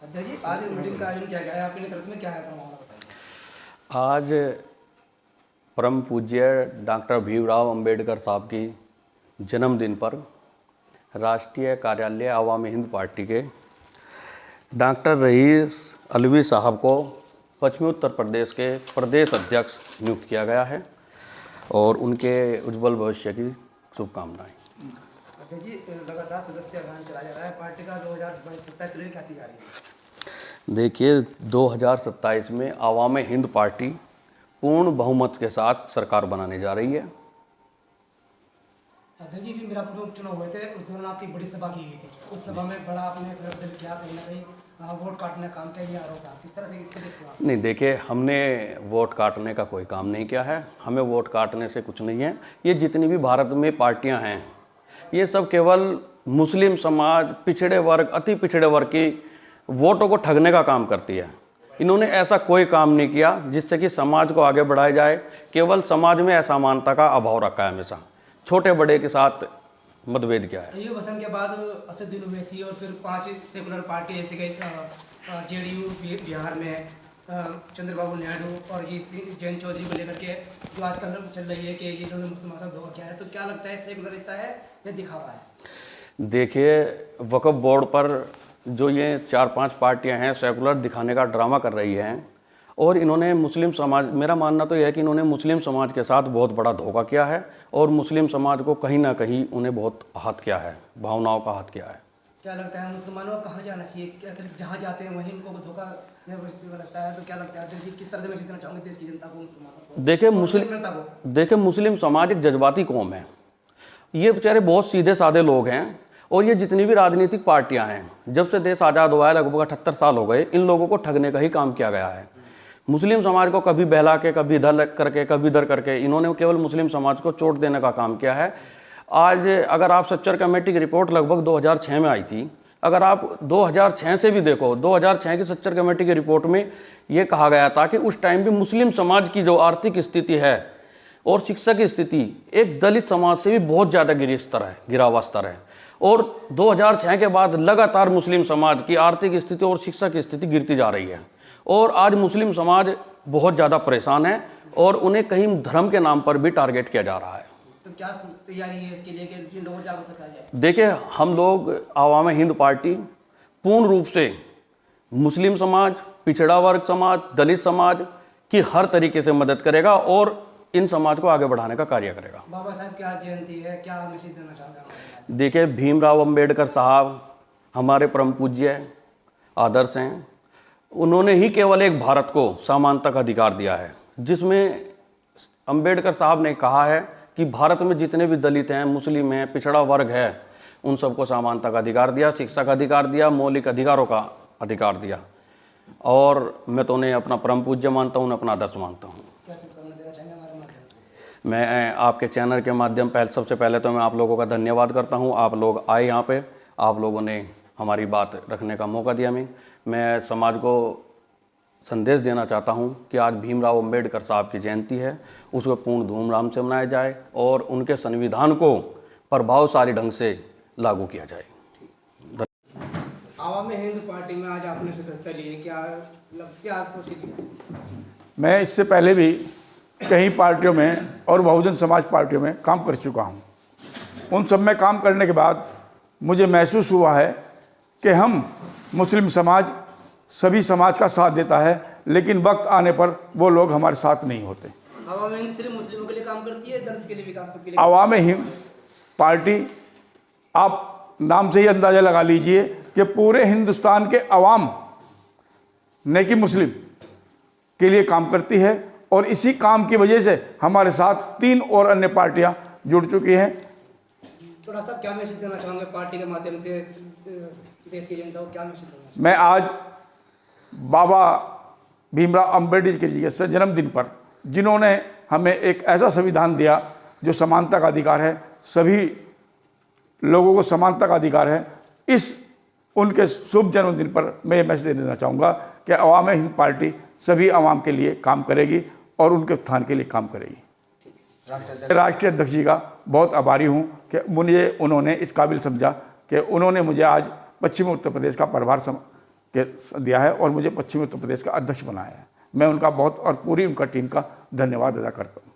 अध्यक्ष जी, आज मीटिंग का आयोजन किया गया है, आपके नेतृत्व में क्या है मामला बताइए। आज परम पूज्य डॉक्टर भीमराव अंबेडकर साहब की जन्मदिन पर राष्ट्रीय कार्यालय आवामी हिंद पार्टी के डॉक्टर रईस अलवी साहब को पश्चिमी उत्तर प्रदेश के प्रदेश अध्यक्ष नियुक्त किया गया है और उनके उज्जवल भविष्य की शुभकामनाएं। अध्यक्ष जी, लगातार सदस्य अभियान चलाया जा रहा है, पार्टी का 2027 के लिए क्या तैयारी है? देखिए, 2027 में आवामी हिंद पार्टी पूर्ण बहुमत के साथ सरकार बनाने जा रही है। अध्यक्ष जी, भी मेरा उपचुनाव हुए थे, उस दौरान आपकी बड़ी सभा की गई थी, उस सभा में बड़ा आपने प्रदर्शन किया, कहीं ना कहीं वोट काटने का काम किया, ये आरोप है, किस तरह से इसको देखते हो आप? नहीं, देखिए, हमने वोट काटने का कोई काम नहीं किया है, हमें वोट काटने से कुछ नहीं है। ये जितनी भी भारत में पार्टियां हैं, ये सब केवल मुस्लिम समाज, पिछड़े वर्ग, अति पिछड़े वर्ग की वोटों को ठगने का काम करती है। इन्होंने ऐसा कोई काम नहीं किया जिससे कि समाज को आगे बढ़ाया जाए। केवल समाज में असमानता का अभाव रखा है हमेशा, छोटे बड़े के साथ मतभेद किया है। ये वसन के बाद असदुद्दीन ओवैसी और फिर 5 सेकुलर पार्टी ऐसे गई, जेडीयू बिहार में चंद्रबाबू नायडू और ये जैन चौधरी को लेकर के जो आजकल चल रही है कि ये इन्होंने मुसलमान साथ धोखा किया है, तो क्या लगता है सेकुलरिज्म है या दिखावा है? देखिए, वक्फ बोर्ड पर जो ये 4-5 पार्टियां हैं सेकुलर दिखाने का ड्रामा कर रही हैं और इन्होंने मुस्लिम समाज, मेरा मानना तो यह है कि इन्होंने मुस्लिम समाज के साथ बहुत बड़ा धोखा किया है और मुस्लिम समाज को कहीं ना कहीं उन्हें बहुत आहत किया है, भावनाओं का आहत किया है। क्या लगता है मुसलमानों को कहाँ जाना चाहिए? अगर जहाँ जाते हैं वहीं इनको धोखा लगता है, तो क्या लगता है किस तरह से मैसेज देना चाहूँगे देश की जनता को, मुसलमानों को? देखिए, मुस्लिम समाज एक जज्बाती कौम है। ये बेचारे बहुत सीधे साधे लोग हैं और ये जितनी भी राजनीतिक पार्टियां हैं, जब से देश आज़ाद हुआ है लगभग 78 साल हो गए, इन लोगों को ठगने का ही काम किया गया है। मुस्लिम समाज को कभी बहला के, कभी इधर करके, कभी इधर करके इन्होंने केवल मुस्लिम समाज को चोट देने का काम किया है। आज अगर आप सच्चर कमेटी की रिपोर्ट लगभग 2006 में आई थी, अगर आप 2006 से भी देखो, 2006 की सच्चर कमेटी की रिपोर्ट में ये कहा गया था कि उस टाइम भी मुस्लिम समाज की जो आर्थिक स्थिति है और शिक्षा की स्थिति एक दलित समाज से भी बहुत ज़्यादा गिरा हुआ स्तर है और 2006 के बाद लगातार मुस्लिम समाज की आर्थिक स्थिति और शिक्षा की स्थिति गिरती जा रही है और आज मुस्लिम समाज बहुत ज़्यादा परेशान है और उन्हें कहीं धर्म के नाम पर भी टारगेट किया जा रहा है। तो क्या तैयारी है इसके लिए कि लोगों को जागरूक किया जाए? देखिए, हम लोग आवामी हिंद पार्टी पूर्ण रूप से मुस्लिम समाज, पिछड़ा वर्ग समाज, दलित समाज की हर तरीके से मदद करेगा और इन समाज को आगे बढ़ाने का कार्य करेगा। बाबा साहब क्या जयंती है, क्या मैसेज देना चाहोगे? देखिए, भीमराव अंबेडकर साहब हमारे परम पूज्य आदर्श हैं। उन्होंने ही केवल एक भारत को समानता का अधिकार दिया है, जिसमें अंबेडकर साहब ने कहा है कि भारत में जितने भी दलित हैं, मुस्लिम हैं, पिछड़ा वर्ग है, उन सबको समानता का अधिकार दिया, शिक्षा का अधिकार दिया, मौलिक अधिकारों का अधिकार दिया और मैं तो उन्हें अपना परम पूज्य मानता हूँ, उन्हें अपना आदर्श मानता हूँ। क्या शुभकामना देना चाहेंगे हमारे माध्यम से? मैं आपके चैनल के माध्यम सबसे पहले तो मैं आप लोगों का धन्यवाद करता हूं। आप लोग आए यहाँ पे, आप लोगों ने हमारी बात रखने का मौका दिया। मैं समाज को संदेश देना चाहता हूं कि आज भीमराव अंबेडकर साहब की जयंती है, उसको पूर्ण धूमधाम से मनाया जाए और उनके संविधान को प्रभावशाली ढंग से लागू किया जाए। आवामी हिंद पार्टी में आज आपने सदस्यता ली है, क्या सोची? मैं इससे पहले भी कई पार्टियों में और बहुजन समाज पार्टियों में काम कर चुका हूं। उन सब में काम करने के बाद मुझे महसूस हुआ है कि हम मुस्लिम समाज सभी समाज का साथ देता है, लेकिन वक्त आने पर वो लोग हमारे साथ नहीं होते। आवामी हिंद सिर्फ मुस्लिमों के लिए काम करती है, दलित के लिए भी काम, सबके लिए? आवामी हिंद पार्टी, आप नाम से ही अंदाज़ा लगा लीजिए कि पूरे हिंदुस्तान के अवाम न कि मुस्लिम के लिए काम करती है और इसी काम की वजह से हमारे साथ 3 और अन्य पार्टियां जुड़ चुकी हैं। थोड़ा सा क्या मैसेज देना चाहोगे पार्टी के माध्यम से देश की जनता को, क्या मैसेज देना? मैं आज बाबा भीमराव अंबेडकर जी के जन्मदिन पर, जिन्होंने हमें एक ऐसा संविधान दिया जो समानता का अधिकार है, सभी लोगों को समानता का अधिकार है, इस उनके शुभ जन्मदिन पर मैं ये मैसेज देना चाहूँगा कि आवामी हिंद पार्टी सभी आवाम के लिए काम करेगी और उनके उत्थान के लिए काम करेगी। राष्ट्रीय अध्यक्ष जी का बहुत आभारी हूँ कि मुझे उन्होंने इस काबिल समझा कि उन्होंने मुझे आज पश्चिमी उत्तर प्रदेश का प्रभार दिया है और मुझे पश्चिमी उत्तर प्रदेश का अध्यक्ष बनाया है। मैं उनका बहुत और पूरी उनका टीम का धन्यवाद अदा करता हूँ।